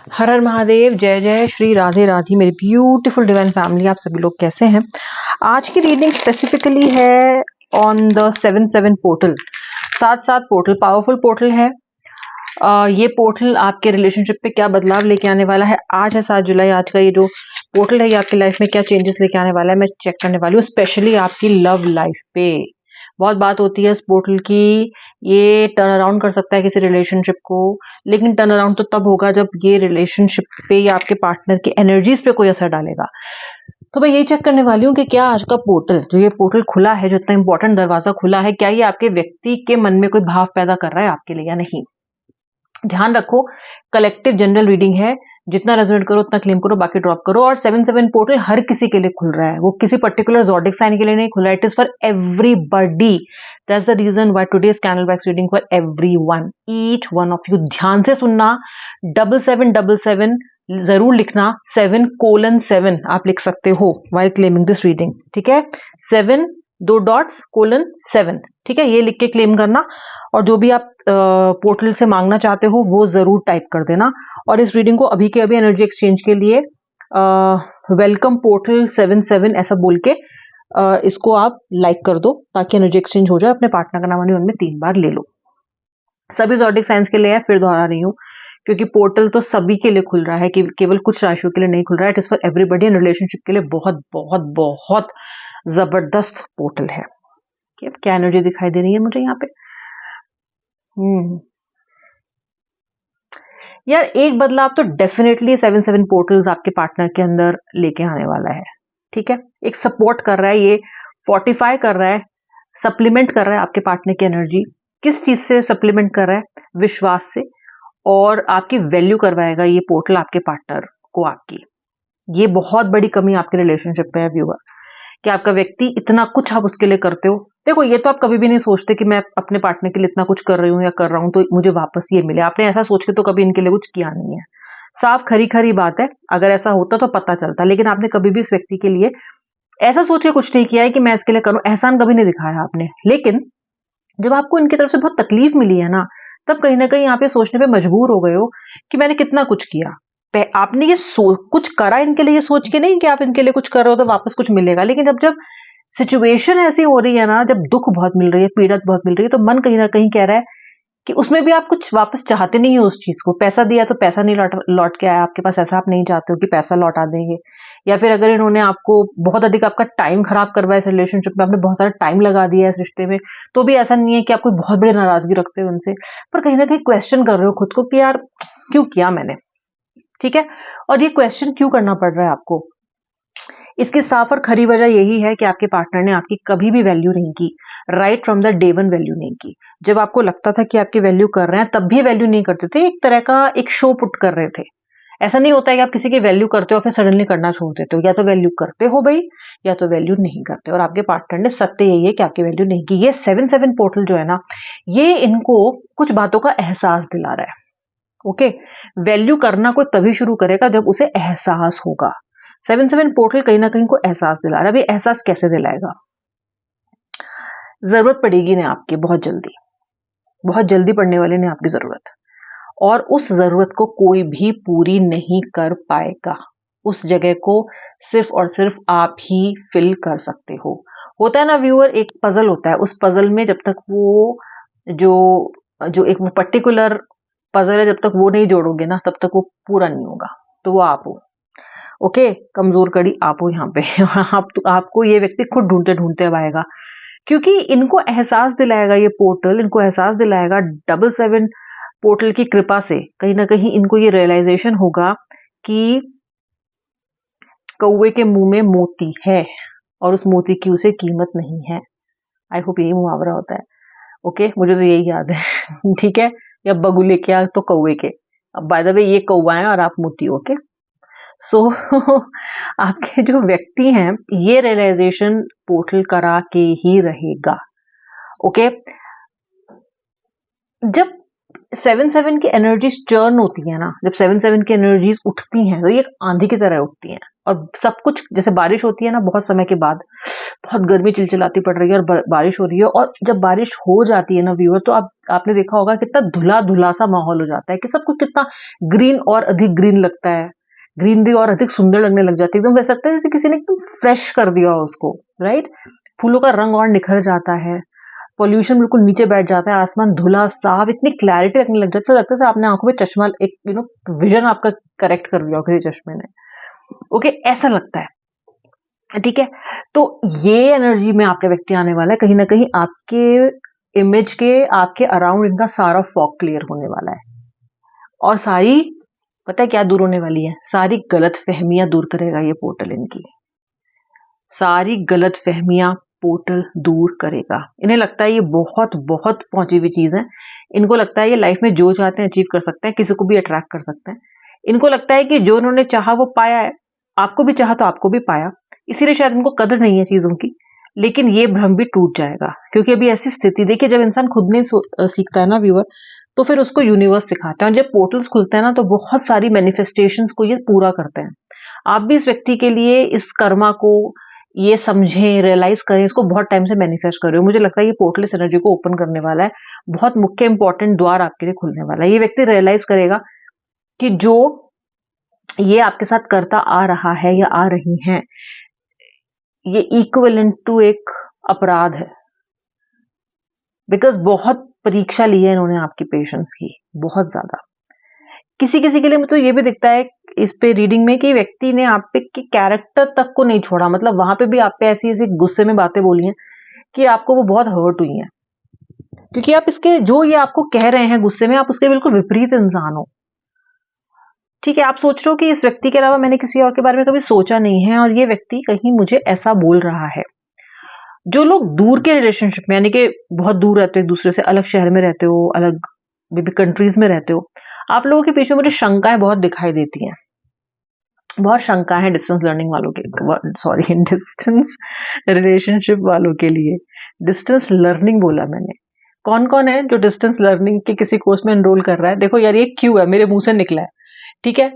हर हर महादेव, जय जय श्री राधे राधे। मेरी ब्यूटीफुल डिवाइन फैमिली, आप सभी लोग कैसे हैं? आज की रीडिंग स्पेसिफिकली है on the 7-7 portal. 7-7 portal powerful portal है। ये पोर्टल आपके रिलेशनशिप पे क्या बदलाव लेके आने वाला है। आज है 7 जुलाई। आज का ये जो पोर्टल है ये आपकी लाइफ में क्या चेंजेस लेके आने वाला है, मैं चेक करने वाली हूँ, स्पेशली आपकी लव लाइफ पे। बहुत बात होती है इस पोर्टल की, ये टर्न अराउंड कर सकता है किसी रिलेशनशिप को, लेकिन टर्न अराउंड तो तब होगा जब ये रिलेशनशिप पे या आपके पार्टनर की एनर्जीज पे कोई असर डालेगा। तो मैं यही चेक करने वाली हूँ कि क्या आज का पोर्टल, जो ये पोर्टल खुला है, जो इतना इंपॉर्टेंट दरवाजा खुला है, क्या ये आपके व्यक्ति के मन में कोई भाव पैदा कर रहा है आपके लिए या नहीं। ध्यान रखो, कलेक्टिव जनरल रीडिंग है, जितना रेजोनेट करो उतना क्लेम करो, बाकी ड्रॉप करो। और 7-7 पोर्टल हर किसी के लिए खुल रहा है, वो किसी पर्टिकुलर ज़ोडिक साइन के लिए नहीं खुल रहा है, it is for everybody. That's the reason why today's candle wax reading for everyone, each one of you. ध्यान से सुनना, 7777 जरूर लिखना, 7:7 आप लिख सकते हो वाइल क्लेमिंग दिस रीडिंग, ठीक है। 7 2 डॉट्स कोलन 7, ठीक है, ये लिख के क्लेम करना। और जो भी आप पोर्टल से मांगना चाहते हो वो जरूर टाइप कर देना। और इस रीडिंग को अभी के अभी एनर्जी एक्सचेंज के लिए वेलकम पोर्टल 77 ऐसा बोल के इसको आप लाइक कर दो, ताकि एनर्जी एक्सचेंज हो जाए। अपने पार्टनर का नाम उनमें 3 बार ले लो। सभी ज़ोडिक साइंस के लिए है, फिर दोहरा रही हूँ, क्योंकि पोर्टल तो सभी के लिए खुल रहा है, कि केवल कुछ राशियों के लिए नहीं खुल रहा है। It is for everybody and relationship के लिए बहुत बहुत बहुत जबरदस्त पोर्टल है। क्या एनर्जी दिखाई दे रही है मुझे यहाँ पे? यार, एक बदलाव तो डेफिनेटली 7-7 पोर्टल्स आपके पार्टनर के अंदर लेके आने वाला है, ठीक है। एक सपोर्ट कर रहा है, ये फोर्टिफाई कर रहा है, सप्लीमेंट कर रहा है आपके पार्टनर की एनर्जी। किस चीज से सप्लीमेंट कर रहा है? विश्वास से। और आपकी वैल्यू करवाएगा ये पोर्टल आपके पार्टनर को आपकी। ये बहुत बड़ी कमी आपके रिलेशनशिप पे है व्यूअर, कि आपका व्यक्ति इतना कुछ आप उसके लिए करते हो। देखो, ये तो आप कभी भी नहीं सोचते कि मैं अपने पार्टनर के लिए इतना कुछ कर रही हूँ या कर रहा हूँ तो मुझे वापस ये मिले। आपने ऐसा सोच के तो कभी इनके लिए कुछ किया नहीं है। साफ खरी खरी बात है, अगर ऐसा होता तो पता चलता, लेकिन आपने कभी भी इस व्यक्ति के लिए ऐसा सोच के कुछ नहीं किया है कि मैं इसके लिए करूं। एहसान कभी नहीं दिखाया आपने। लेकिन जब आपको इनकी तरफ से बहुत तकलीफ मिली है ना, तब कहीं ना कहीं यहाँ पे सोचने पे मजबूर हो गए हो कि मैंने कितना कुछ किया। आपने ये कुछ करा इनके लिए, ये सोच के नहीं कि आप इनके लिए कुछ कर रहे हो तो वापस कुछ मिलेगा। लेकिन जब जब सिचुएशन ऐसी हो रही है ना, जब दुख बहुत मिल रही है, पीड़ा बहुत मिल रही है, तो मन कहीं ना कहीं कह रहा है कि उसमें भी आप कुछ वापस चाहते नहीं हो उस चीज को। पैसा दिया तो पैसा नहीं लौट के आया आपके पास, ऐसा आप नहीं चाहते हो कि पैसा लौटा देंगे। या फिर अगर इन्होंने आपको बहुत अधिक आपका टाइम खराब करवाया इस रिलेशनशिप में, आपने बहुत सारा टाइम लगा दिया इस रिश्ते में, तो भी ऐसा नहीं है कि आप कोई बहुत बड़ी नाराजगी रखते हो उनसे, पर कहीं ना कहीं क्वेश्चन कर रहे हो खुद को कि यार क्यों किया मैंने, ठीक है। और ये क्वेश्चन क्यों करना पड़ रहा है आपको? इसकी साफ और खरी वजह यही है कि आपके पार्टनर ने आपकी कभी भी वैल्यू नहीं की, right from the day one value नहीं की। जब आपको लगता था कि आपकी वैल्यू कर रहे हैं, तब भी वैल्यू नहीं करते थे, एक तरह का एक शो पुट कर रहे थे। ऐसा नहीं होता है कि आप किसी की वैल्यू करते हो फिर सडनली करना छोड़ देते हो। या तो वैल्यू करते हो भाई, या तो वैल्यू नहीं करते। और आपके पार्टनर ने सत्य यही है कि आपकी वैल्यू नहीं की। ये 7-7 पोर्टल जो है ना, ये इनको कुछ बातों का एहसास दिला रहा है। ओके, वैल्यू करना कोई तभी शुरू करेगा जब उसे एहसास होगा। 7-7 पोर्टल कहीं ना कहीं को एहसास दिला रहा है। अभी एहसास कैसे दिलाएगा? जरूरत पड़ेगी ना आपकी, बहुत जल्दी पड़ने वाली ना आपकी जरूरत। और उस जरूरत को कोई भी पूरी नहीं कर पाएगा। उस जगह को सिर्फ और सिर्फ आप ही फिल कर सकते हो। होता है ना व्यूअर, एक पजल होता है, उस पजल में जब तक वो जो जो एक पर्टिकुलर पजल है, जब तक वो नहीं जोड़ोगे ना, तब तक वो पूरा नहीं होगा। तो वो आप हो। ओके, कमजोर कड़ी आप हो यहाँ पे। आपको ये व्यक्ति खुद ढूंढते ढूंढते अब आएगा, क्योंकि इनको एहसास दिलाएगा ये पोर्टल, इनको एहसास दिलाएगा 7-7 पोर्टल की कृपा से। कहीं ना कहीं इनको ये रियलाइजेशन होगा कि कौवे के मुंह में मोती है और उस मोती की उसे कीमत नहीं है। आई होप यही मुहावरा होता है। ओके, मुझे तो यही याद है। ठीक है, या बगुले के या तो कौवे के। अब बाय द वे ये कौवा है और आप मोती। ओके, सो आपके जो व्यक्ति हैं, ये रियलाइजेशन पोर्टल करा के ही रहेगा। ओके, जब 7-7 की एनर्जीज चर्न होती है ना, जब 7-7 की एनर्जीज उठती हैं तो ये एक आंधी की तरह उठती हैं, और सब कुछ जैसे बारिश होती है ना, बहुत समय के बाद बहुत गर्मी चिलचिलाती पड़ रही है और बारिश हो रही है, और जब बारिश हो जाती है ना व्यूअर, तो आपने देखा होगा कितना धुला धुला सा माहौल हो जाता है, कि सब कुछ कितना ग्रीन और अधिक ग्रीन लगता है, ग्रीनरी और अधिक सुंदर लगने लग जाती है, एकदम वैसा लगता है जैसे किसी ने एकदम फ्रेश कर दिया हो उसको, राइट। फूलों का रंग और निखर जाता है, पॉल्यूशन बिल्कुल नीचे बैठ जाता है, आसमान धुला साफ, इतनी क्लैरिटी लगने लग जाती है, लगता है आपने आंखों में चश्मा, एक विजन आपका करेक्ट कर दिया हो किसी चश्मे ने, ओके, ऐसा लगता है, ठीक है। तो ये एनर्जी में आपका व्यक्ति आने वाला है, कहीं ना कहीं आपके इमेज के, आपके अराउंड इनका सारा फॉग क्लियर होने वाला है, और सारी, पता है क्या दूर होने वाली है, सारी गलत फहमियां दूर करेगा ये पोर्टल इनकी, सारी गलत फहमियां पोर्टल दूर करेगा। इन्हें लगता है ये बहुत बहुत पहुंची हुई चीज है, इनको लगता है ये लाइफ में जो चाहते हैं अचीव कर सकते हैं, किसी को भी अट्रैक्ट कर सकते हैं, इनको लगता है कि जो उन्होंने चाहा वो पाया है, आपको भी चाहा तो आपको भी पाया, इसीलिए शायद इनको कदर नहीं है चीजों की। लेकिन ये भ्रम भी टूट जाएगा, क्योंकि अभी ऐसी स्थिति, देखिए जब इंसान खुद नहीं सीखता है ना व्यूअर, तो फिर उसको यूनिवर्स सिखाता है, और जब पोर्टल्स खुलते हैं ना, तो बहुत सारी मैनिफेस्टेशंस को ये पूरा करते हैं। आप भी इस व्यक्ति के लिए इस कर्मा को ये समझें, रियलाइज करें, इसको बहुत टाइम से मैनिफेस्ट कर रहे हो, मुझे लगता है ये पोर्टल इस एनर्जी को ओपन करने वाला है, बहुत मुख्य इंपॉर्टेंट द्वार आपके लिए खुलने वाला है। ये व्यक्ति रियलाइज करेगा कि जो ये आपके साथ करता आ रहा है या आ रही हैं, ये इक्विवेलेंट टू एक अपराध है, बिकॉज बहुत परीक्षा ली है इन्होंने आपकी पेशेंस की, बहुत ज्यादा। किसी किसी के लिए तो ये भी दिखता है इस पे रीडिंग में कि व्यक्ति ने आप पे के कैरेक्टर तक को नहीं छोड़ा, मतलब वहां पे भी आप पे ऐसी ऐसी गुस्से में बातें बोली हैं कि आपको वो बहुत हर्ट हुई हैं, क्योंकि आप इसके, जो ये आपको कह रहे हैं गुस्से में, आप उसके बिल्कुल विपरीत इंसान हो, ठीक है। आप सोच रहे हो कि इस व्यक्ति के अलावा मैंने किसी और के बारे में कभी सोचा नहीं है, और ये व्यक्ति कहीं मुझे ऐसा बोल रहा है। जो लोग दूर के रिलेशनशिप में, यानी कि बहुत दूर रहते हो एक दूसरे से, अलग शहर में रहते हो, अलग मे बी कंट्रीज में रहते हो, आप लोगों के पीछे मुझे शंकाएं बहुत दिखाई देती हैं, बहुत शंका है डिस्टेंस लर्निंग वालों के, सॉरी डिस्टेंस रिलेशनशिप वालों के लिए। डिस्टेंस लर्निंग बोला मैंने। कौन कौन है जो डिस्टेंस लर्निंग के किसी कोर्स में एनरोल कर रहा है? देखो यार, ये क्यों है, मेरे मुंह से निकला है, ठीक है,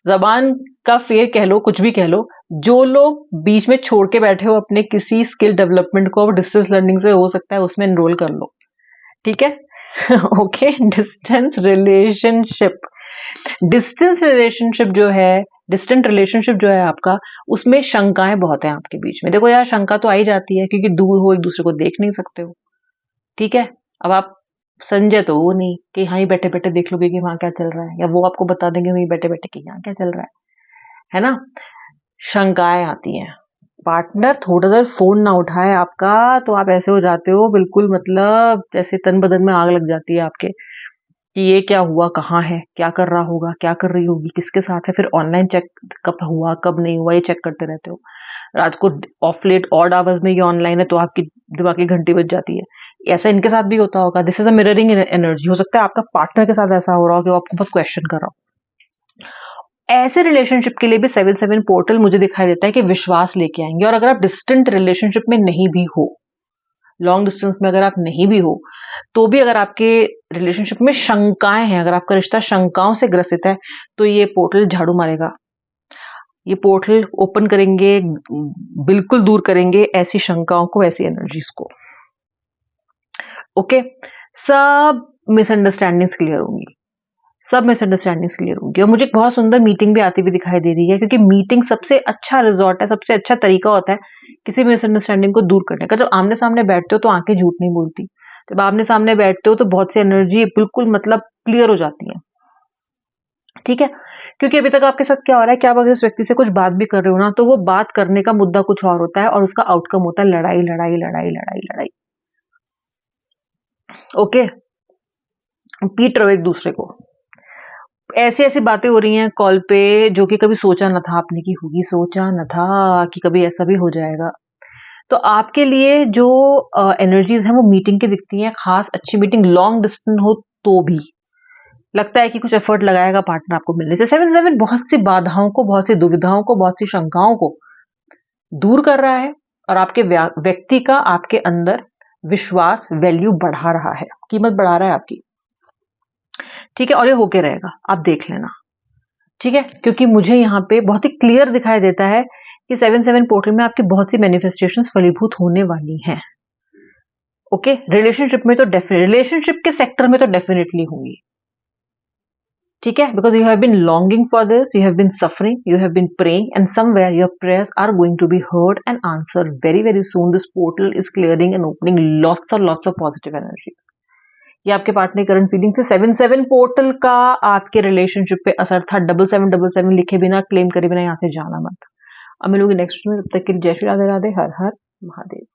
जबान का फेर कह लो, कुछ भी कह लो, जो लोग बीच में छोड़ के बैठे हो अपने किसी स्किल डेवलपमेंट को, अब डिस्टेंस लर्निंग से हो सकता है उसमें एनरोल कर लो, ठीक है। Okay, distance relationship, distance relationship जो है, डिस्टेंट रिलेशनशिप जो है आपका, उसमें शंकाएं बहुत हैं आपके बीच में। देखो यार, शंका तो आई जाती है क्योंकि दूर हो, एक दूसरे को देख नहीं सकते हो, ठीक है। अब आप संजय तो वो नहीं कि हाँ ही बैठे बैठे देख लोगे कि वहां क्या चल रहा है, या वो आपको बता देंगे वहीं बैठे बैठे कि यहाँ क्या चल रहा है ना। शंकाएं आती हैं, पार्टनर थोड़ा देर फोन ना उठाए आपका तो आप ऐसे हो जाते हो बिल्कुल, मतलब जैसे तन बदन में आग लग जाती है आपके, कि ये क्या हुआ, कहाँ है, क्या कर रहा होगा, क्या कर रही होगी, किसके साथ है, फिर ऑनलाइन चेक कब हुआ कब नहीं हुआ, ये चेक करते रहते हो। रात को ऑफ लेट ऑड आवर्स में ये ऑनलाइन है तो आपकी दिमाग की घंटी बज जाती है। ऐसा इनके साथ भी होता होगा, this is a mirroring energy. हो सकता है आपका पार्टनर के साथ ऐसा हो रहा हो कि वो आपको बहुत क्वेश्चन कर रहा हो। ऐसे रिलेशनशिप के लिए भी 7-7 पोर्टल मुझे दिखाई देता है कि विश्वास लेके आएंगे। और अगर आप डिस्टेंट रिलेशनशिप में नहीं भी हो, लॉन्ग डिस्टेंस में अगर आप नहीं भी हो, तो भी अगर आपके रिलेशनशिप में शंकाएं हैं, अगर आपका रिश्ता शंकाओं से ग्रसित है, तो ये पोर्टल झाड़ू मारेगा, ये पोर्टल ओपन करेंगे, बिल्कुल दूर करेंगे ऐसी शंकाओं को, ऐसी एनर्जीज को। ओके, सब मिसअंडरस्टैंडिंग्स क्लियर होंगी, सब मिसअंडरस्टैंडिंग्स क्लियर होंगी, और मुझे एक बहुत सुंदर मीटिंग भी आती हुई दिखाई दे रही है, क्योंकि मीटिंग सबसे अच्छा रिजॉर्ट है, सबसे अच्छा तरीका होता है किसी मिसअंडरस्टैंडिंग को दूर करने का। जब आमने सामने बैठते हो तो आंखें झूठ नहीं बोलती, जब आमने सामने बैठते हो तो बहुत सी एनर्जी बिल्कुल मतलब क्लियर हो जाती है, ठीक है। क्योंकि अभी तक आपके साथ क्या हो रहा है कि आप अगर इस व्यक्ति से कुछ बात भी कर रहे हो ना, तो वो बात करने का मुद्दा कुछ और होता है और उसका आउटकम होता है लड़ाई लड़ाई लड़ाई लड़ाई लड़ाई। ओके, पीट रहे हो एक दूसरे को, ऐसी ऐसी बातें हो रही हैं कॉल पे जो कि कभी सोचा न था आपने कि होगी, सोचा न था कि कभी ऐसा भी हो जाएगा। तो आपके लिए जो एनर्जीज हैं वो मीटिंग की दिखती हैं, खास अच्छी मीटिंग, लॉन्ग डिस्टेंस हो तो भी लगता है कि कुछ एफर्ट लगाएगा पार्टनर आपको मिलने से। 7-7 बहुत सी बाधाओं को, बहुत सी दुविधाओं को, बहुत सी शंकाओं को दूर कर रहा है, और आपके व्यक्ति का आपके अंदर विश्वास, वैल्यू बढ़ा रहा है, कीमत बढ़ा रहा है आपकी। ठीक है, और ये होके रहेगा, आप देख लेना। ठीक है, क्योंकि मुझे यहाँ पे बहुत ही क्लियर दिखाई देता है कि 7/7 पोर्टल में आपकी बहुत सी मैनिफेस्टेशंस फलीभूत होने वाली हैं। ओके, रिलेशनशिप में तो रिलेशनशिप के सेक्टर में तो डेफिनेटली होंगी। ठीक है, because you have been longing for this, you have been suffering, you have been praying, and somewhere your prayers are going to be heard and answered very very soon. This portal is clearing and opening lots of positive energies. ये आपके partner current feeling से 7/7 portal का आपके relationship पे असर था। 7777 लिखे बिना, क्लेम करे बिना यहाँ से जाना मत। अब मिलूंगी नेक्स्ट में, तब तक के लिए जय श्री राधे राधे, हर हर महादेव।